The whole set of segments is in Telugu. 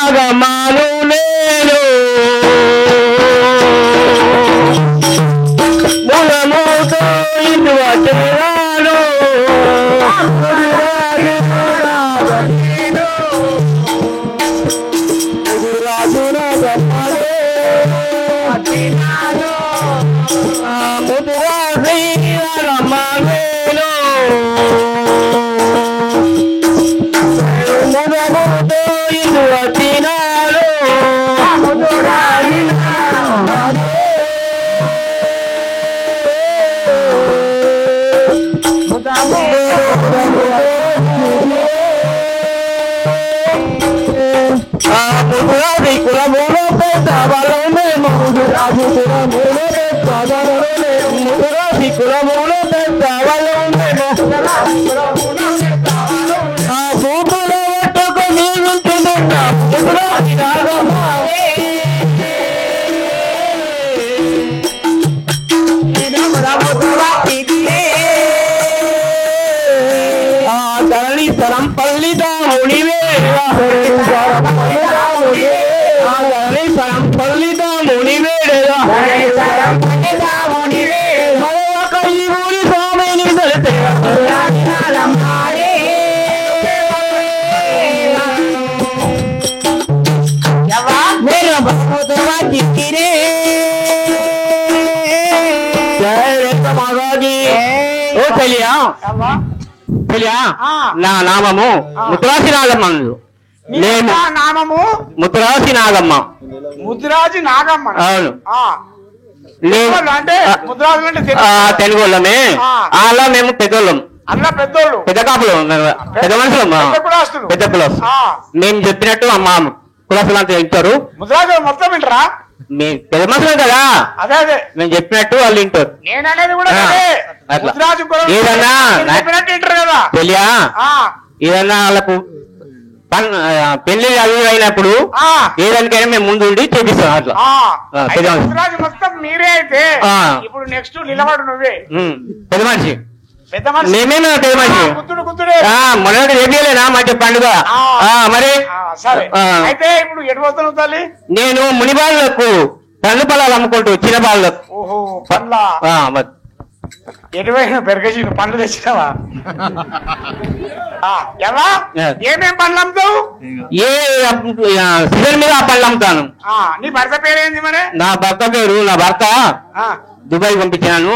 నాగమ్మను నేను మూలముతో ఇటు వచ్చేరాను నా నామము ముద్రాసి నాగమ్మ. నామము ముద్రాసి నాగమ్మ. ముద్రాజి నాగమ్మ. అవును. అంటే ముద్రాజులు అంటే తెలుగు వాళ్ళమే. అలా మేము పెద్దోళ్ళం. అన్న పెద్దోళ్ళు పెద్ద కాపులు పెద్ద మనుషులు పెద్ద కులాస్. మేము చెప్పినట్టు అమ్మ కులాసులు అంతా వింటారు. ముద్రాజులు మొత్తం వింటారా? మీ పెద్ద మనుషులు కదా. అదే అదే మేము చెప్పినట్టు వాళ్ళు వింటారు. నేననేది కూడా ఏదన్నా కదా తెలియా ఏదన్నా వాళ్ళకు పెళ్లి అవి అయినప్పుడు ఏదానికైనా మేము ముందు ఉండి చేపిస్తాం. అట్లా మొత్తం మీరే అయితే ఇప్పుడు నెక్స్ట్ నిలబడు నువ్వే పెద్ద మనిషి. పెద్ద మనిషి మేమేనా పెద్ద మనిషి? మొన్న చెప్పలేనా మంచి పండుగ మరి. అయితే ఇప్పుడు ఎటు పోతున్నావు తల్లి? నేను మునిబాళ్ళకు పండ్లు పొలాలు అమ్ముకుంటూ చిన్న బాళ్ళకు. ఓహో పండ్ల ఎటువైనా పెరగేసి పండ్లు తెచ్చినావా? ఎలా ఏమేం పండ్లు అమ్ముతావు? ఏ సీజన్ మీద ఆ పండ్లు అమ్ముతాను. నీ భర్త పేరేంది మరి? నా భర్త పేరు నా భర్త దుబాయ్ పంపించాను.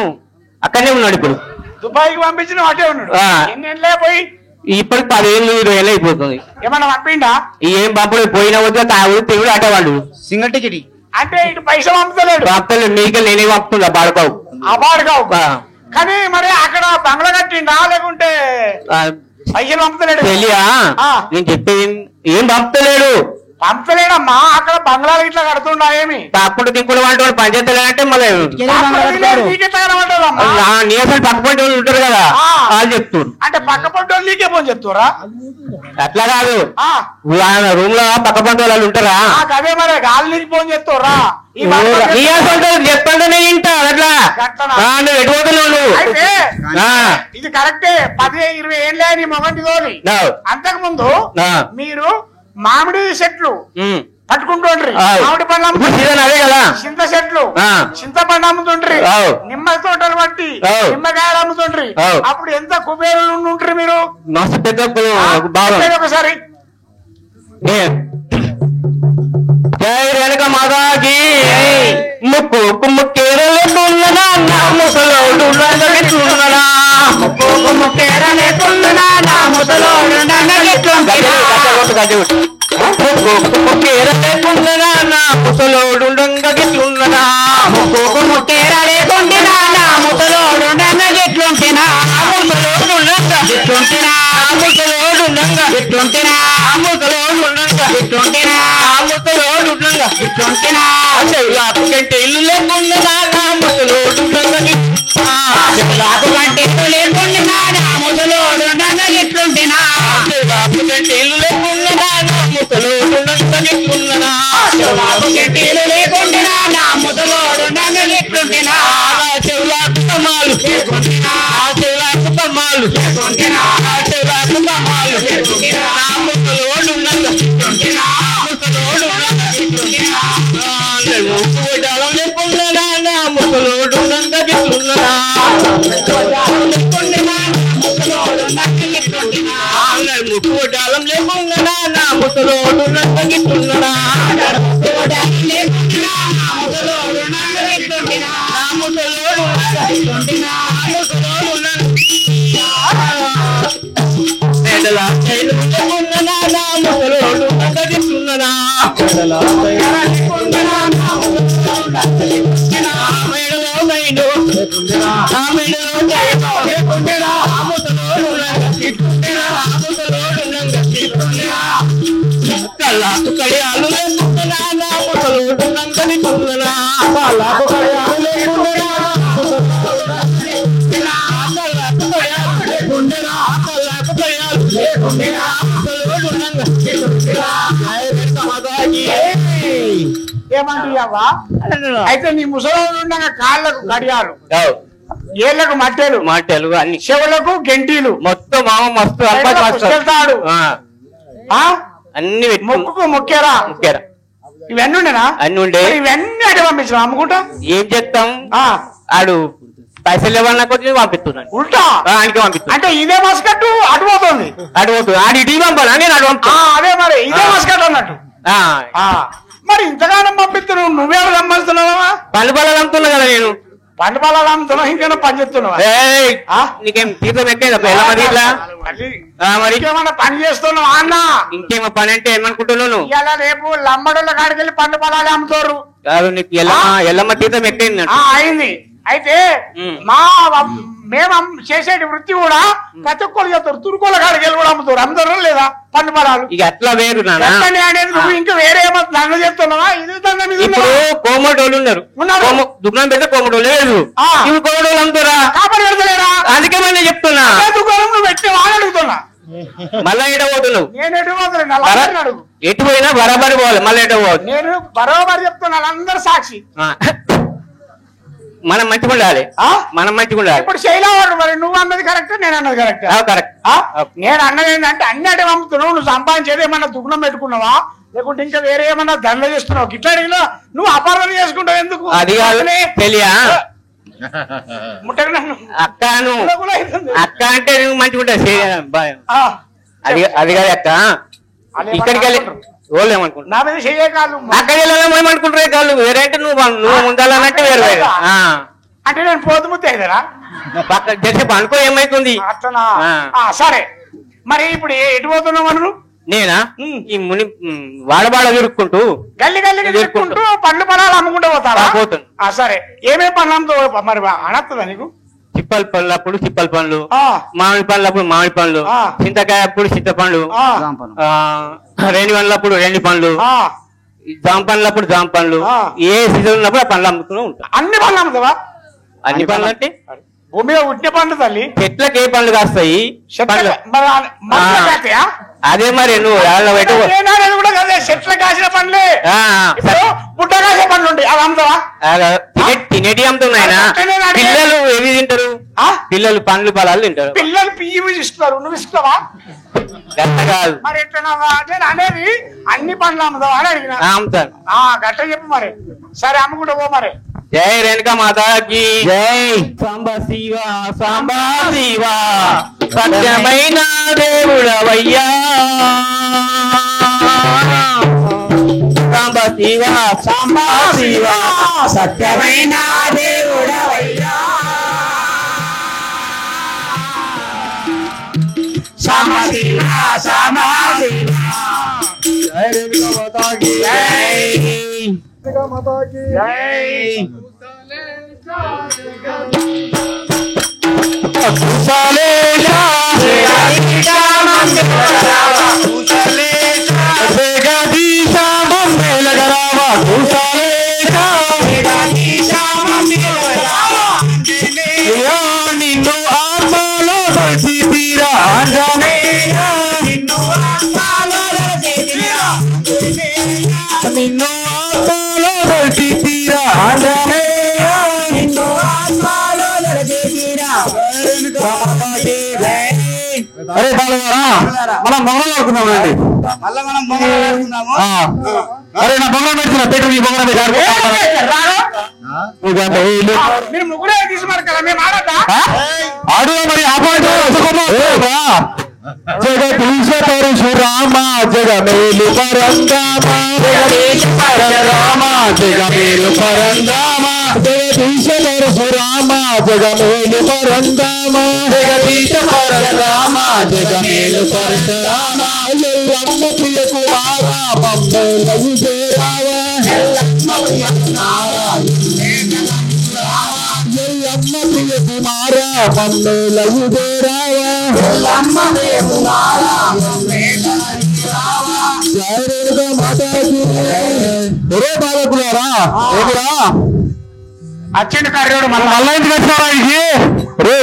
అక్కడనే ఉన్నాడు ఇప్పుడు. దుబాయ్ కి పంపించిన అటే ఉన్నాడు. ఎన్ని పోయి ఇప్పటికి 10 ఏళ్ళు 20 ఏళ్ళు అయిపోతుంది. ఏమన్నా పంపిండా? ఏం పంపడు. పోయిన వద్ద తాగుడు తిరుగుడు అటవాళ్ళు సింగల్ టికెట్ అంటే ఇటు పైసలు పంపుతలేడు. పంపలేదు. మీకే నేనే పంపుతుందా బాడుకావు ఆ బాడుకావు. కానీ మరి అక్కడ బంగ్లా కట్టిండా లేకుంటే పైసలు పంపుతలేడు? తెలియా నేను చెప్పేది. ఏం పంపుతలేడు. పంపలేడమ్మా. అక్కడ బంగ్లాలు ఇట్లా కడుతుండా ఏమి? అప్పుడు దిక్కులు వంట పనిచేస్తలేదంటే మళ్ళీ నీసలు పక్క పంట వాళ్ళు ఉంటారు కదా వాళ్ళు చెప్తారు. అంటే పక్క పంట వాళ్ళు నీకే పోని చెప్తారా? అట్లా కాదు. రూమ్ లో పక్క పంట వాళ్ళు ఉంటారా? అదే మరి గాలి నీకు ఫోన్ చెప్తారా? చెప్పండి ఇంటా అట్లా ఎటుపోతున్నావు? ఇది కరెక్టే. 10-20 ఏళ్ళే నీ మొగంటి తోని. అంతకు ముందు మీరు మామిడి చెట్లు పట్టుకుంటుండ్రి. మామిడి పండ్లు అదే కదా. చింత చెట్లు చింతపండు అమ్ముతుండ్రి. నిమ్మ తోటలు బట్టి నిమ్మకాయలు అమ్ముతుండ్రి. అప్పుడు ఎంత కుబేరులు ఉంటుండ్రి మీరు? మస్తు పెద్ద ఒకసారి జై రేణుక మాతాకి ముక్కు ముక్కేరలేకున్నదా నా ముసలోడు నంగెట్లున్నదా? ముక్కు ముక్కేరలేకున్నదా నా ముసలోడు నంగెట్లున్నదా? ముక్కేరలేకున్నదా నా ముసలోడు నంగెట్లున్నదా? ముక్కు ముక్కేరలేకున్నదా నా ముసలోడు నంగెట్లుంటేనా? ముసలోడు నంగెట్లుంటేనా? ముసలోడు నంగెట్లుంటేనా? ముసలోడు నంగెట్లుంటేనా? ముసలోడు నంగెట్లుంటేనా? కంటే ఇల్లు లేకుండా ముసలోడు కంటే ఇల్లు లేకుండా ముసలోడు నంగెట్లుంటేనా? కంటే ఇల్లు లేకుండా ముసలోడు నంగెట్లున్నదా? కంటే ఇల్లు లేకుండా ముసలోడు నంగెట్లుంటేనా? చెవులకు కమ్మాలు చెవులకు కమ్మాలు చెవులకు కమ్మాలు ముసలోడు నంగెట్లుంటేనా? ముసలోడు ఏమంటావా? అయితే నీ ముసలోళ్ళు ఉండగా కాళ్ళకు గడియాలు, ఏళ్లకు మట్టెలు అన్ని చెవులకు గెంటీలు, మొత్తం మామ మస్తు వెళ్తాడు, అన్ని మొక్కుకు మొక్కేరా ఇవన్నీ ఉండేనా? అన్ని ఉండే. ఇవన్నీ అటు పంపించిన అమ్ముకుంటా ఏం చెప్తాం? ఆడు పైసలు ఇవ్వాలన్నా కొద్ది పంపిస్తున్నాడు ఉల్టా ఆయనకి పంపిస్తున్నా. అంటే ఇదే మస్కట్టు అటు పోతుంది ఆడు ఇటీ పంపాలా నేను అటు పంపుతా. అదే మరి ఇదే మస్కట్ అన్నట్టు. మరి ఇంతగానం పంపిస్తున్నావు, నువ్వేమో సంబంధిస్తున్నావా? పళ్ళు పొలాలు అమ్ముతున్నా కదా నేను. పండు పొలాలు అమ్ముతున్నావు, ఇంకేమో పని చెప్తున్నావా? నీకేం తీర్థం ఎక్కేదా మరి? ఇంకేమన్నా పని చేస్తున్నావా అన్న? ఇంకేమో పని అంటే ఏమనుకుంటున్నాను? ఇలా రేపు లంబడుల కాడికి వెళ్ళి పండు పొలాలు అమ్ముతారు. నీకు ఎల్లమ్మ తీర్థం ఎక్కింది అయింది. అయితే మేము చేసేటి వృత్తి కూడా ప్రతి ఒక్కరు చెప్తారు, తురుకోల కాడికి వెళ్ళి కూడా అమ్ముతారు. అమ్ముతారు లేదా పండు పొలాలు? ఇక అట్లా వేరు అనేది నువ్వు ఇంకా వేరే ఏమో దండ చెప్తున్నావా? ఇది దండ మీద ఇప్పుడు కోమటోళ్ళు ఉన్నారు, దుకాణం పెడితే కోమటోళ్ళు లేదు, ఇప్పుడు కోమటోళ్ళు అమ్ముతారా? కాపరి పెడతలేరా? అందుకే మళ్ళీ చెప్తున్నా దుకాణం నువ్వు పెట్టి వాళ్ళని అడుగుతున్నా. మళ్ళా ఎట పోతున్నావు? నేను ఎటు పోతున్నా? అడుగు. ఎటు పోయినా బరాబరి పోవాలి, మళ్ళీ ఎట పోవాలి. నేను బరోబరి చెప్తున్నా, అందరు సాక్షి. మనం మంచిగా ఉండాలి, మనం మంచిగా ఉండాలి. ఇప్పుడు శైలా మరి నువ్వు అన్నది కరెక్ట్, నేను అన్నది కరెక్ట్. కరెక్ట్. నేను అన్నది ఏంటంటే అన్ని అటు పంపుతున్నావు, నువ్వు సంపాదించేది ఏమన్నా దుగ్నం పెట్టుకున్నావా, లేకుంటే ఇంకా వేరే ఏమన్నా దండ చేస్తున్నావు? గిట్లా అడిగినా నువ్వు అపార్థం చేసుకుంటావు ఎందుకు? అది కాదు తెలియా అక్క, అక్క అంటే నువ్వు మంచిగా ఉంటావు. అది కాదు అక్క, ఇక్కడికి వెళ్ళి వాళ్ళు ఏమనుకుంటా నా మీద చెయ్యే కాదు, అక్కడికి వెళ్ళాలి ఏమనుకుంటారే కాళ్ళు వేరే అంటే నువ్వు ముందాలన్నట్టు వేరు వేరు. అంటే నేను పోతు ముద్ద అయిదరా పక్క జసేపు అనుకో ఏమైతుంది అట్లనా? సరే మరి ఇప్పుడు ఎటు పోతున్నావు మనం? నేనా ఈ ముని వాడబాడ తిరుక్కుంటూ గల్లి గల్లికి తిరుక్కుంటూ పండ్లు పొలాలు అమ్ముకుంటూ పోతావా? పోతుంది. సరే ఏమేమి పండ్లు అమ్ముతావు మరి? అనొస్తుందా నీకు? చిప్పల పళ్ళు అప్పుడు చిప్పల పండ్లు, మామిడి పండ్లు అప్పుడు మామిడి పండ్లు, చింతకాయ అప్పుడు చింతపండ్లు, రెండు పండ్లు అప్పుడు రెండు పండ్లు, జామ పండ్లు అప్పుడు జామ పండ్లు, ఏ సీజన్ ఉన్నప్పుడు ఆ పండ్లు అమ్ముతూ ఉంటాయి. అన్ని పండ్లు అమ్ముతావా? అన్ని పండ్లు అంటే భూమి మీద ఉట్టిన పండ్లు తల్లి. చెట్లకి ఏ పండ్లు కాస్తాయి? అదే మరి నువ్వు కూడా కదా చెట్ల కాసిన పండ్లే, పుట్ట కాసే పండ్లు ఉంటాయి, అవి అమ్ముతావా? తినేటి అమ్ముతున్నాయన. పిల్లలు ఏవి తింటారు? పిల్లలు పండ్లు పొలాలు తింటారు. పిల్లలు పియ్యి ఇస్తున్నారు, నువ్వు ఇస్తావా? కాదు మరి ఎట్లా నేను అనేది అన్ని పండ్లు అమ్ముతావా అని అడిగిన. అమ్ముతాను. గట్ట చెప్పు మరి. సరే అమ్ముకుంటా పో మరి. జై రేణుకా మాతాకి జై. సాంబా శివ సాంబా శివ సత్యమైన దేవుడవయ్యా, సాంబా శివ సాంబా శివ సత్యమైన దేవుడవయ్యా, సాంబా శివ సాంబా శివ. జై రేణుకా మాతాకి జై. నిన్ను ఆత్మలో తీరా నిన్ను ఆత్మలో తీరా అరే మనం బొమ్మలు ఆడుకున్నామండి. అరే నా బొమ్మలు పెడుతున్నా, పెట్టు నీ బొమ్మలు మీరు ముగ్గురే తీసుకున్నారు కదా, మేము ఆడతా ఆడు మరి జగదీశ పరశురామ జగమేలు పరందామ జగమేలు పరందామ జగమేలు పరందామ జగదీశ పరశురామ జగమేలు పరంధామ జగదీశ పరశురామ జగమేలు పరశురామ ఎల్లమ్మ ప్రియ కుమార మమ్మేలవు చేరావ ఎల్లమ్మ ప్రియ కుమార మమ్మేలవు చేరావ ఎల్లమ్మ ప్రియ కుమార ఒరే బాలకులారా ఏమిరా అచ్చండి కర్రోడు మళ్ళా ఇంటికి వచ్చినారా ఇది రే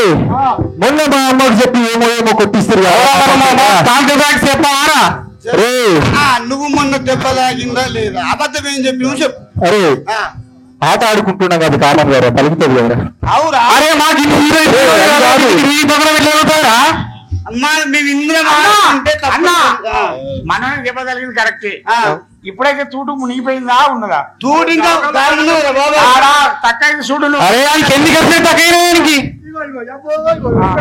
మొన్న మా అమ్మకి చెప్పి ఏమో కొట్టిస్తారు చెప్పారా రే నువ్వు మొన్న దెబ్బ తాగిందా లేదా అబద్ధం ఏం చెప్పి నువ్వు చెప్పు. అరే ఆట ఆడుకుంటున్నా కదా కామన్ గారు పలుకుతుంది కదా అవురా అరే మాకు అమ్మా మేము ఇందులో మనం దెబ్బ తగిలింది కరెక్టే ఇప్పుడైతే తూటు మునిగిపోయిందా ఉన్నదా తూడు ఇంకా తక్కువ చూడు అరే ఎందుకు వస్తే తగ్గైనకి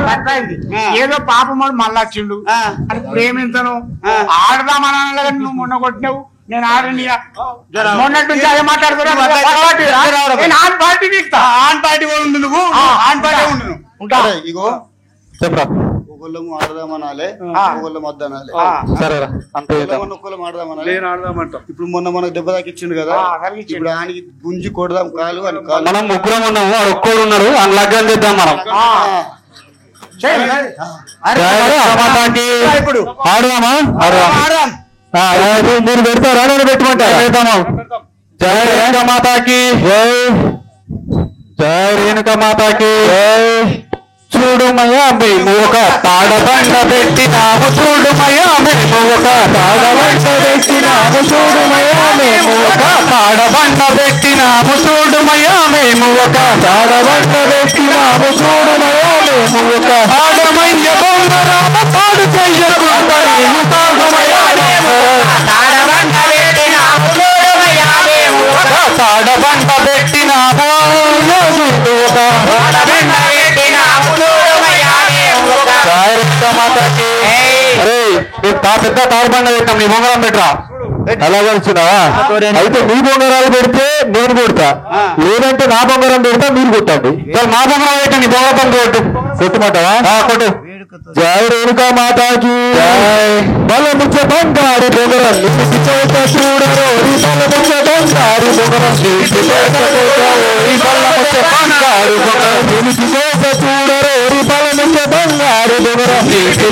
తక్కువైంది ఏదో పాపమాడు మళ్ళా వచ్చిండు అది ప్రేమించను ఆడదామన్నా నువ్వు మొన్న కొట్టినావు నేను ఆడని మొన్నటి నుంచి అదే మాట్లాడుతున్నా ఆన్ పార్టీ తీస్తా ఆన్ పార్టీ ఉండు నువ్వు ఆన్ పార్టీ ఉండు ఉంటా ఇగో చెప్పరా ఒకళ్ళము ఆడదామనాలే ఒకళ్ళం వద్దనాలి సరేరా అంతే ఒక్కళ్ళం ఆడదామనాలి ఇప్పుడు మొన్న మనకు దెబ్బ తాకిచ్చిండు కదా ఇప్పుడు ఆయనకి గుంజి కొడదాం కాలు అని కాలు మనం ముగ్గురం ఉన్నాము వాడు ఒక్కడు ఉన్నాడు అని లగ్గం చేద్దాం మనం ఇప్పుడు ఆడదామా మీరు పెడతారా నేను పెట్టమంటారా జయ రేణుక మాతాకి జయ రేణుక మాతాకి చూడుమయ్యా మేము ఒక తాడబండ పెట్టినాము చూడుమయ్యా మేము ఒక తాడబండ పెట్టినాము చూడుమయ్యా మేము ఒక తాడబండ పెట్టినాము చూడుమయ్యా మేము ఒక తాడబండ పెట్టినాము చూడుమయ్యా మేము ఒక ఆడమయ్య బొమ్మరామ పాడు చెయ్యకుండా నేను తాగమయ్యా తాడబండ పెట్టినాము చూడుమయ్యా మేము ఒక తాడబండ పెట్టినాము ఒక తాడబండ పెద్ద తాడుబండ పెట్టాం నీ బొంగరం పెట్టరా ఎలా కలిసినావా అయితే మీ బొంగరాలు పెడితే నేను కొడతా లేదంటే నా బొంగరం పెడతా మీరు కొట్టండి మా బొంగరం పెట్టండి నీ బొంగరం కొట్టు కొట్టుమంటావా కొట్టు జయ రేణుకా మాతాకి బల ముచ్చ బంగారు బొంగరం చూడరు బల ముచ్చ బంగారు బొంగరం బల ముచ్చ బంగారు బొంగరం చూడరు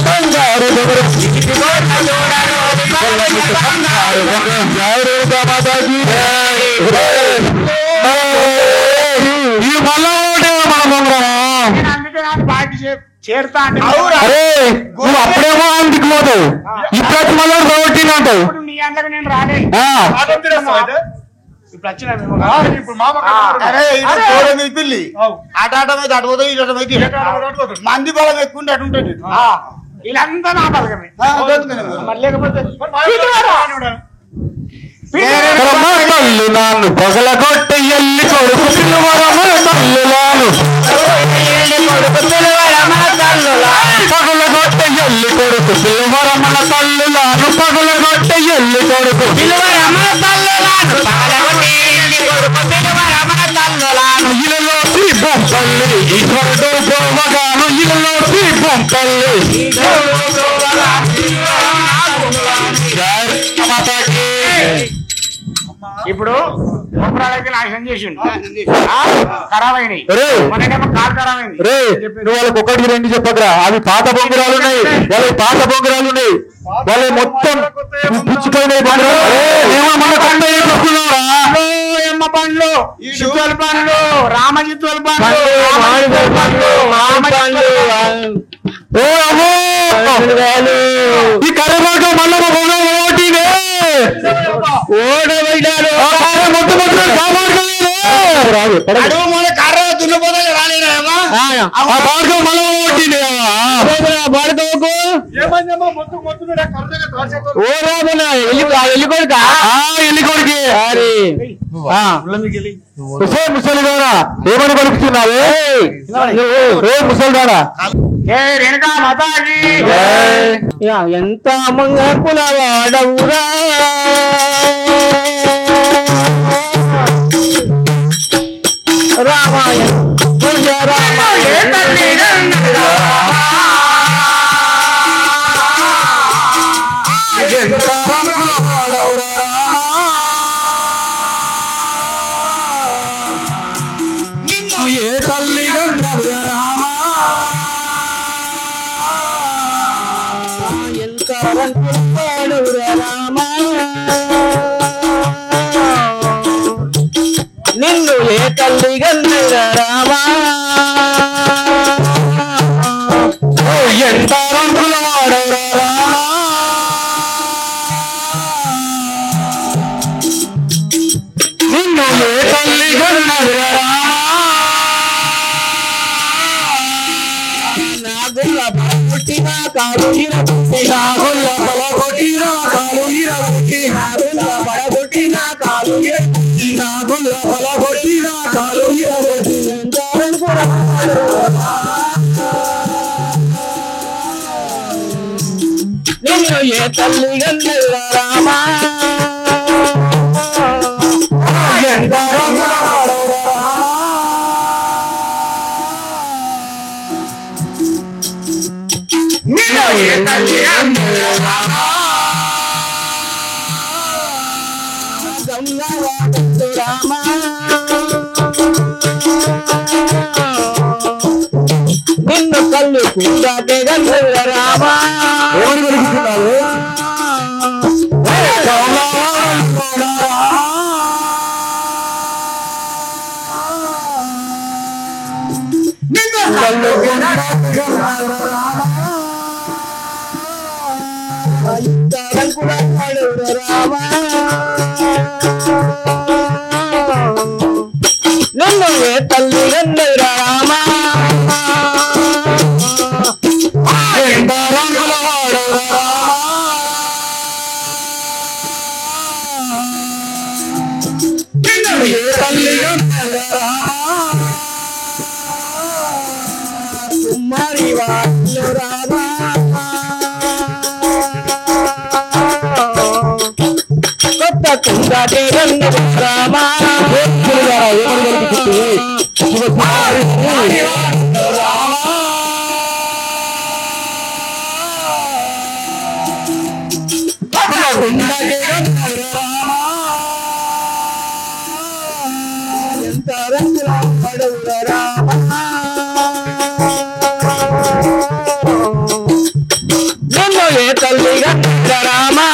బల ముచ్చ బంగారు బొంగరం చేరుతా అంటే నువ్వు అప్పుడేమో అందుకు పోతావు ఇప్పుడు వచ్చి మళ్ళీ రోడ్డు అంటావు నీ అంతకు నేను రాలే ఇప్పుడు వచ్చిన పిల్లి అటాటమైతే అటు పోతావు ఇటమైతే మంది బలం ఎక్కువ అటు ఉంటుంది వీళ్ళంతా నా బలగమే మరి లేకపోతే తల్లు నాను పగలగొట్టె ఎల్లి కొడుకు పిలువరమ తల్లులాను పగలగొట్టె ఎల్లి కొడుకు పిలువరమణ తల్లులాను పగలగొట్టె ఎల్లి కొడుకు పిలువరమ తల్లులాను ఇలలో బొంపల్లి ఇతరుడు పోవగాను ఇలలో బొంపల్లి ఇప్పుడు బొమ్మరాలకి నాశనం చేసిండు ఖరాబ్ అయినాయి మనకేమో కాలు ఖరాబ్ అయింది నువ్వు వాళ్ళకి ఒకటికి రెండు చెప్పకరా అవి పాత బొంగురాలు ఉన్నాయి వాళ్ళకి పాత బొంగురాలు ఉన్నాయి వాళ్ళు మొత్తం పుచ్చుపోయినాయి ఎమ్మ పండ్లు చిత్తుల పండ్లు రామచిత్తుల పండ్లు ఈ కర్రబాటు మళ్ళీ ఓటివే ఓడబడ్డారు కర్ర దున్నపోతా రాలేదా బాడుకోకు ఎల్లి కొడుకి ముసలి ద్వారా ఏమని పలుకుతున్నావు ముసలి ద్వారా ఎంత మంగ కులవాడవురా రామాయణ ఏ తల్లి ఎంత రామా నిన్ను ఏ తల్లి గంధ రామా ఎంత రంగుల వాడవురా నిన్ను ఏ తల్లి గంధ పుట్టిన కాలు పడగొట్టిన కాలు పడగొట్టిన కాలు నిన్ను ఏ తల్లి గంధ రామా నిన్ను కళ్ళు కూడాటే గంధ రామా నిన్ను ఏ తల్లి గంధ రామా కుమారి వాళ్ళు రామా కొత్త కుందాటే గంధ రామా ఎంత రంగుల పడవుల రామా నిన్ను ఏ తల్లి గంధ రామా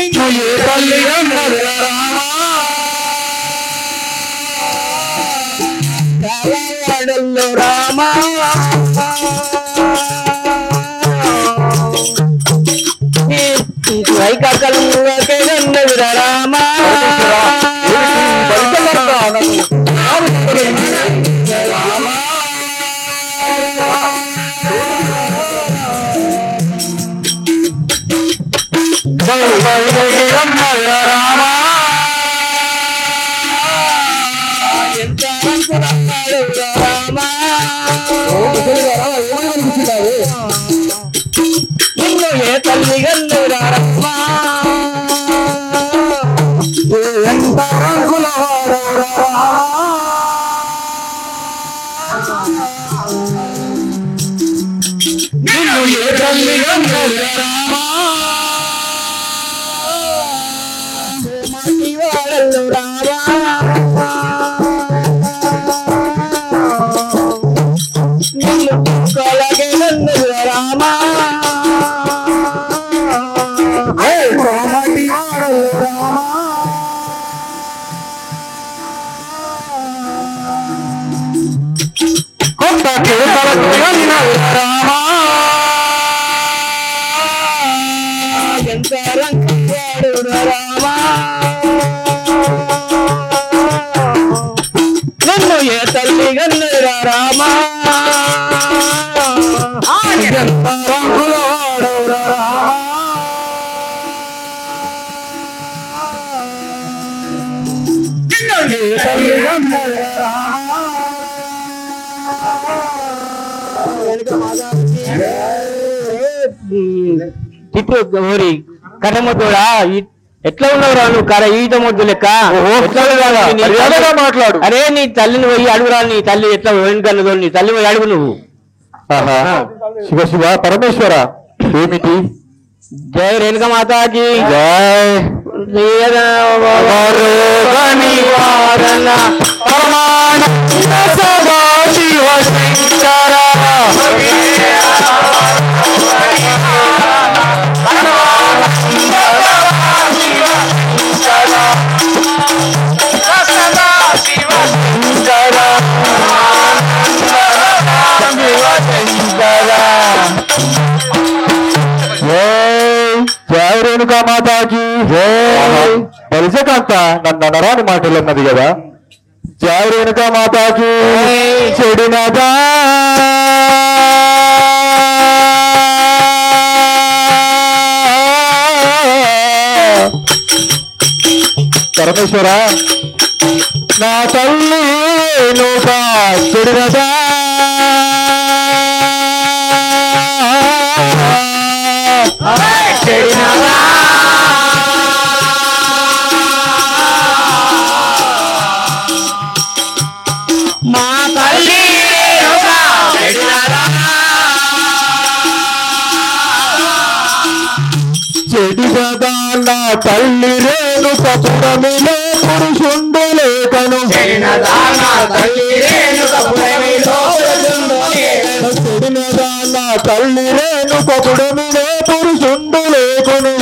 నిన్ను ఏ తల్లి గంధ రామా రావాడల్లో రామా వైకల్కే గంధ రామా నిన్ను ఏ తల్లి గంధ రామా ఎంత రంగుల నిన్ను ఏ తల్లి గంధ రామా వాడల్లో రామా నిన్ను కొలగే గంధ రామా తిట్టు ఓరి కర్రమొద్దుడా ఎట్లా ఉన్నావురా నువ్వు ఈత మొద్దు లెక్క మాట్లాడు. అరే నీ తల్లిని పోయి అడుగురా, నీ తల్లి ఎట్లా కన్నుదో నీ తల్లి పోయి అడుగు నువ్వు. శివ శివ పరమేశ్వర ఏమిటి? జై రేణుక మాతాకి జై శివ శంకర జై రేణుకా మాతాకి జై. పరిచకాంత నన్ను అనరాని మాటలు అన్నది కదా. జై రేణుకా మాతాకి చెడినదా పరమేశ్వర నా తల్లి నూక చెడినదా మా తల్లి చెడిగదా నా తల్లి రేణుక పురమిలో పురుషుండు లేకను. చెడినదా నా తల్లి రేణుక పురమిలో పురుషుండు లేకును.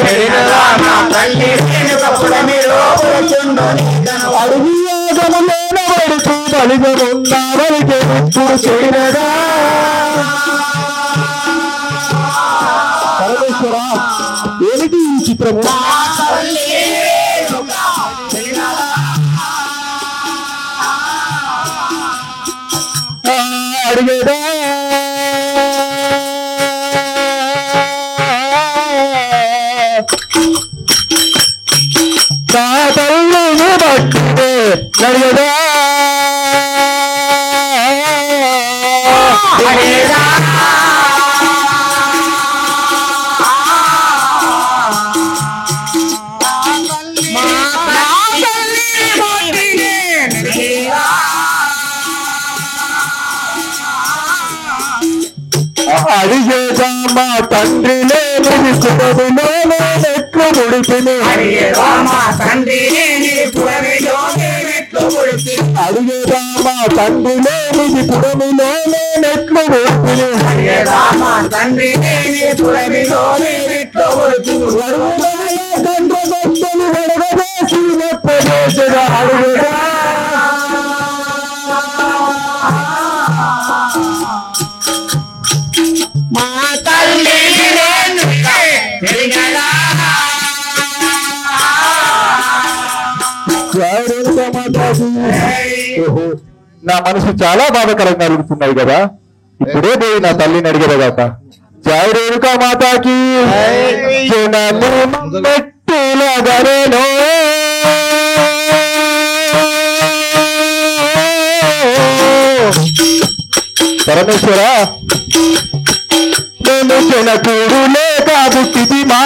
అడుగు యోగములేన వరకు బలిగమున్న వరకే ఇప్పుడు చెడినదా. పరమేశ్వర ఏమిటి ఈ చిత్రము? అడిగేదా నా తల్లిని బట్టి అడిగేదా అడిగేదా మా తండ్రి లేని కుటుంబులో నెట్లు ముడిపిని. అడిగేదా మా తండ్రి లేని పురమిలో నెట్లు ముడిపిని. గండ్రగొట్టలు వడగదేసి నెప్పదేశగా అడుగుదా మా తల్లి నా మనసు చాలా బాధాకరంగా అడుగుతున్నాయి కదా. ఇప్పుడే పోయి నా తల్లిని అడిగేదాకా. జై రేణుకా మాతాకి మెట్టులగరేనో పరమేశ్వర నేను జనకుడు లేక పుట్టిది మా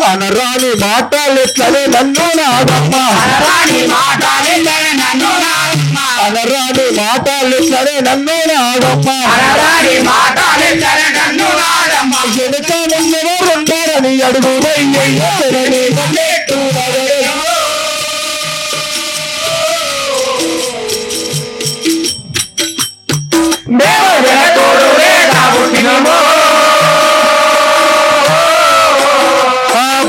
అనరాని మాటలెట్లనే నన్ను నాగమ్మ. అనరాని మాటలెట్లనే నన్ను నాగమ్మ. వెనుక నిన్నెవరుంటారని అడుగు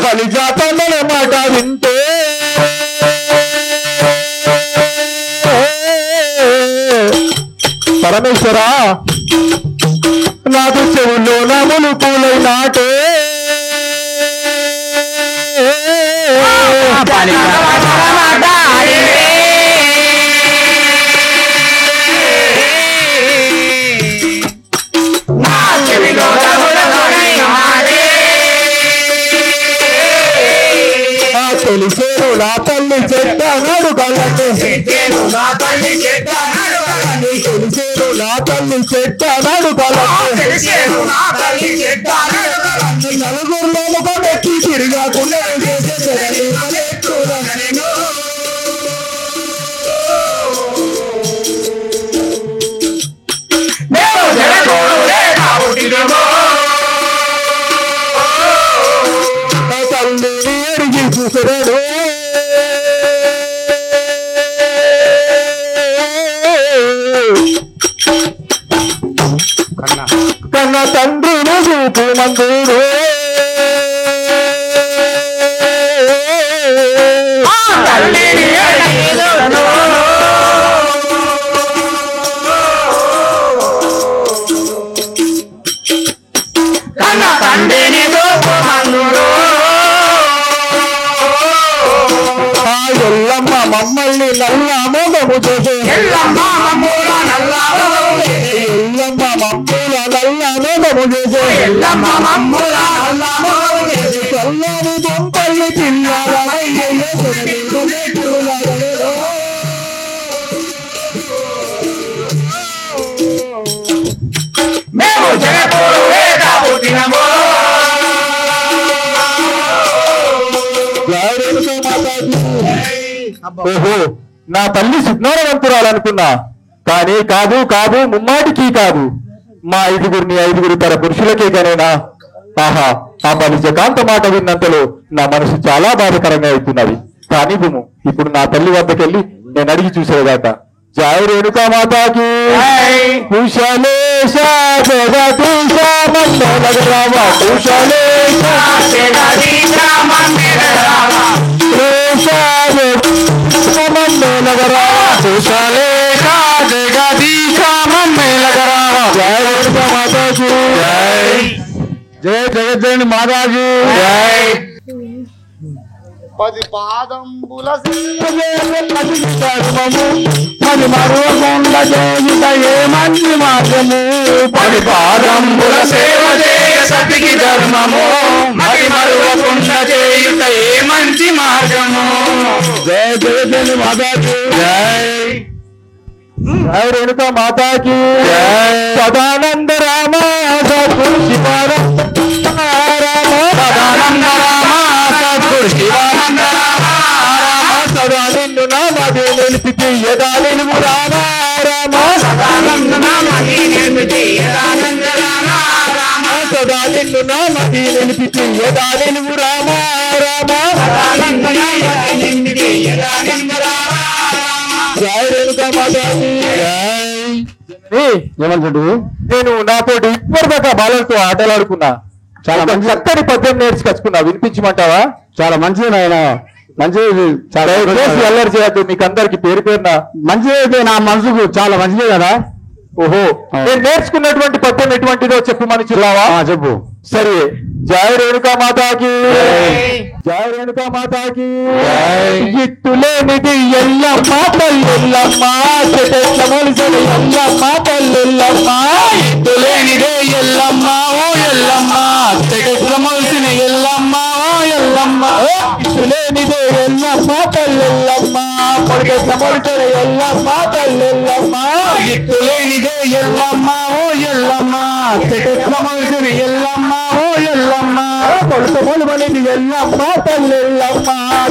బలిజాతల మాట వింటే పరమేశ్వర నాకు చెవుల్లో నములు పూలై నాటే చెట్ట నలుగురులో ఎక్కి తిరగకుండా తల్లిని అడిగి చూసాడు కన్న తండ్రిని చూపు మందుడు కన్న తండ్రిని చూపు మందుడు ఎల్లమ్మ మమ్మల్ని నల్ల మోగము చేసే ఎల్లమ్మ మమ్ముల నల్ల ఎల్లమ్మ మమ్మల్ని నల్ల మోగము చేసే ఎల్లమ్మ మమ్ముల నల్ల చల్లని దొంపల్ని చిన్నారా మేము జగపూరు వేద పుట్టినము ఓహో నా తల్లి సుజ్ఞానవంతురాలనుకున్నా కానీ కాదు కాదు ముమ్మాటికి కాదు మా ఐదుగురి తర పురుషులకే కనేనా ఆహా ఆ బలిజకాంత మాట విన్నంతలో నా మనసు చాలా బాధకరంగా అవుతున్నది కానీ భూము ఇప్పుడు నా తల్లి వద్దకెళ్ళి నేను అడిగి చూసేదాట జయ రేణుకా మాతాకి కుశలేశ జగదీశ మంగళరామ కుశలేశ కుశలేశ జగదీశ మంగళరామ జయ రేణుకా మాతాకి జయ జగజ్జనని మాతాకి జయ 10 పాదంబుల అది మరువకుండా చేయుట ఏ మంచి మార్గము 10 పాదంబుల సేవ చేయ సతికి ధర్మము మరి మరువకుండా చేయుట ఏ మంచి మార్గము జయ జగజ్జనని మాతాకి జయ జయ రేణుకా మాతాకి జయ సదానంద రామ సద్గురు శివానంద రామ సదానంద రామ సద్గురు శివానంద రామ సదా నిన్ను నామది నిలిపి యదా నిలువు రామ రామ సదానంద నామది నిలిపి యదా నిన్ను నామది నిలిపి యదా నిలువు రామ రామ సదానంద నామది నిలిపి యదా నిలువు రామ జయ రేణుకా మాతాకి ఏమంటాడు నేను నాతోటి ఇప్పటిదాకా బాలలతో ఆటలాడుకున్నా చాలా మంచి చక్కని పద్యం నేర్చుకొచ్చుకున్నా వినిపించమంటావా చాలా మంచిది నాయన మంచిది చాలా అల్లరి చేయద్దు మీకు అందరికి పేరు పేరున మంచిది నా మనసుకు చాలా మంచిదే కదా ఓహో నేను నేర్చుకున్నటువంటి పద్యం ఎటువంటిదో చెప్పమని చిల్లావా చెప్పు సరే జయ రేణుకా మాతాకి జయ రేణుకా మాతాకి ఇట్టులేనిది ఎల్లమ్మ తల్లెల్లమ్మ చెట్ల మొలిసిన ఎల్లమ్మ తల్లెల్లమ్మ ఇట్టులేనిదే ఎల్లమ్మ ఓ ఎల్లమ్మ చెట్ల మొలిసిన ఎల్లమ్మ ఓ ఎల్లమ్మ ఇట్టులేనిదే ఎల్లమ్మ తల్లెల్లమ్మ పొడిగెట్ల మొలిసిన ఎల్లమ్మ తల్లెల్లమ్మ ఇట్టులేనిదే ఎల్లమ్మ ఓ ఎల్లమ్మ చెట్ల మొలిసిన ఎల్లమ్మ ఓ ఎల్లమ్మ కొడుకు మొలుమనిది ఎల్లమ్మ తల్లెల్లమ్మ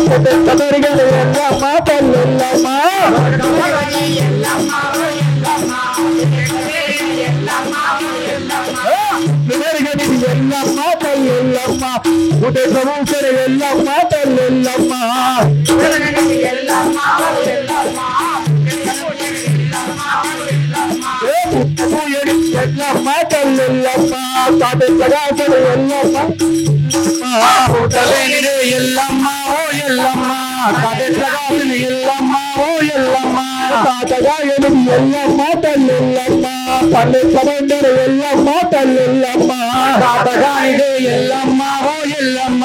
చెట్ల ఎల్లమ్మ తల్లెల్లమ్మ ఎల్లమ్మ తల్లెల్లమ్మ ఉటే సమూసర ఎల్లమ్మ తల్లెల్లమ్మ ఎల్లమ్మ తల్లెల్లమ్మ తాతగాసర ఎల్లమ్మ పుట్టలేనిదే ఎల్లమ్మ ఓ ఎల్లమ్మ తాతగాసర ఎల్లమ్మ ఓ ఎల్లమ్మ తాతగా ఎనిది ఎల్లమ్మ తల్లెల్లమ్మ పల్లె ఎల్లమ్మ తల్లెల్లమ్మ తాతగా ఇదే ఎల్లమ్మ ఓ ఎల్లమ్మ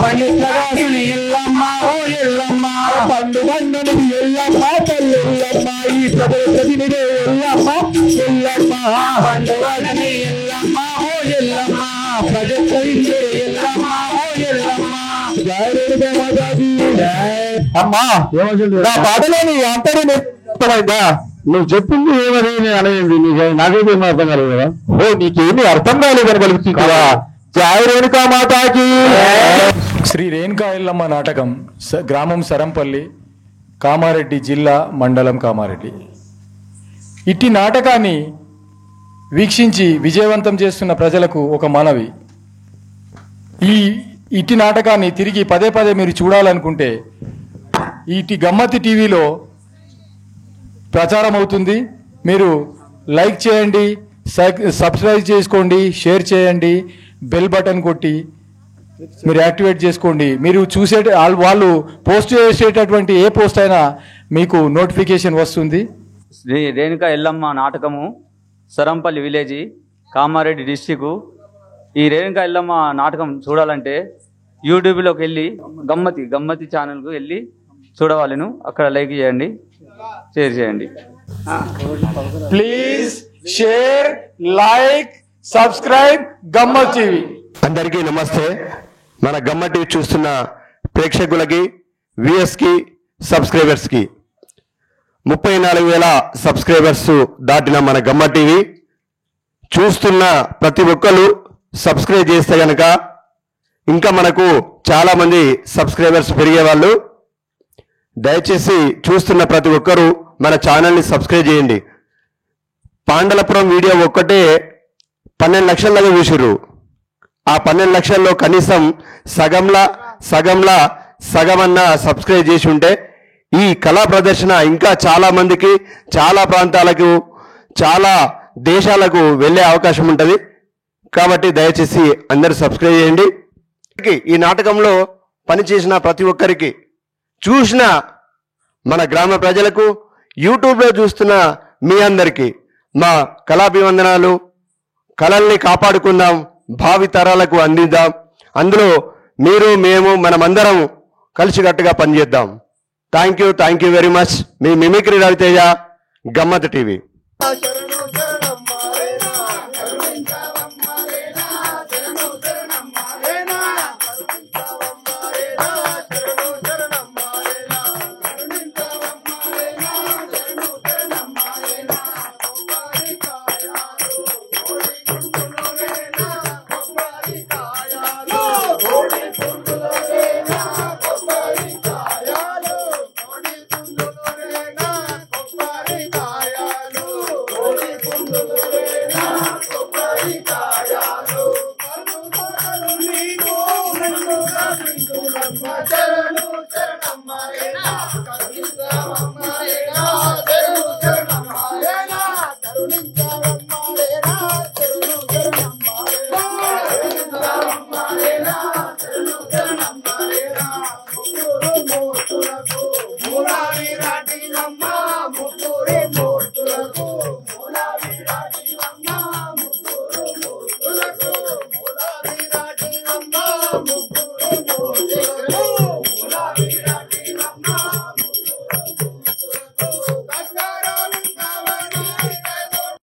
పల్లెగాసిన ఎల్లమ్మ ఓ ఎల్లమ్మ పండు బండునిది ఎల్లమ్మ తల్లెల్లమ్మ ఈ ప్రదేశనిదే ఎల్లమ్మ ఎల్లమ్మ పండుగని ఎల్లమ్మ ఓ ఎల్లమ్మ ప్రజెక్టే ఎల్లమ్మ ఓ ఎల్లమ్మ జయ రేణుకా మాతాకి అమ్మా నా పాటలోని అంతరి అర్థమైందా నువ్వు చెప్పింది ఏమని నేను అనేది నాకైతే ఏమీ అర్థం కాలేదు కదా. ఓ నీకేమీ అర్థం కాలేదని కలుగుతుందా? జై రేణుకా మాతాకి. శ్రీ రేణుకా ఎల్లమ్మ నాటకం గ్రామం సరంపల్లి, కామారెడ్డి జిల్లా, మండలం కామారెడ్డి. ఇట్టి నాటకాన్ని వీక్షించి విజయవంతం చేస్తున్న ప్రజలకు ఒక మనవి. ఇట్టి నాటకాన్ని తిరిగి పదే పదే మీరు చూడాలనుకుంటే ఇటు గమ్మతి టీవీలో ప్రచారం అవుతుంది. మీరు లైక్ చేయండి, సబ్స్క్రైబ్ చేసుకోండి, షేర్ చేయండి, బెల్ బటన్ కొట్టి మీరు యాక్టివేట్ చేసుకోండి. మీరు చూసే వాళ్ళు పోస్ట్ చేసేటటువంటి ఏ పోస్ట్ అయినా మీకు నోటిఫికేషన్ వస్తుంది. శ్రీ రేణుకా ఎల్లమ్మ నాటకము సరంపల్లి విలేజ్, కామారెడ్డి డిస్టిక్. ఈ రేణుకా ఎల్లమ్మ నాటకం చూడాలంటే యూట్యూబ్లోకి వెళ్ళి గమ్మతి ఛానల్కు వెళ్ళి చూడవాలను. అక్కడ లైక్ చేయండి, షేర్ చేయండి. ప్లీజ్ షేర్, లైక్, సబ్స్క్రైబ్ గమ్మత్ టీవీ. అందరికీ నమస్తే. మన గమ్మత్ టీవీ చూస్తున్న ప్రేక్షకులకి, వ్యూయర్స్కి, సబ్స్క్రైబర్స్కి 34,000 సబ్స్క్రైబర్స్ దాటిన మన గమ్మత్ టీవీ చూస్తున్న ప్రతి ఒక్కరు సబ్స్క్రైబ్ చేస్తే కనుక ఇంకా మనకు చాలామంది సబ్స్క్రైబర్స్ పెరిగేవాళ్ళు. దయచేసి చూస్తున్న ప్రతి ఒక్కరూ మన ఛానల్ని సబ్స్క్రైబ్ చేయండి. పాండలపురం వీడియో ఒక్కటే 12 లక్షల దాకా చూసిర్రు. ఆ 12 లక్షల్లో కనీసం సగమన్నా సబ్స్క్రైబ్ చేసి ఉంటే ఈ కళా ప్రదర్శన ఇంకా చాలా మందికి, చాలా ప్రాంతాలకు, చాలా దేశాలకు వెళ్ళే అవకాశం ఉంటుంది. కాబట్టి దయచేసి అందరూ సబ్స్క్రైబ్ చేయండి. ఈ నాటకంలో పనిచేసిన ప్రతి ఒక్కరికి, చూసిన మన గ్రామ ప్రజలకు, యూట్యూబ్లో చూస్తున్న మీ అందరికీ మా కళాభివందనాలు. కళల్ని కాపాడుకుందాం, భావి తరాలకు అందిద్దాం. అందులో మీరు, మేము, మనమందరం కలిసికట్టుగా పనిచేద్దాం. Thank you very much. Me mimicry Raviteja, గమ్మత్ టీవీ. Jai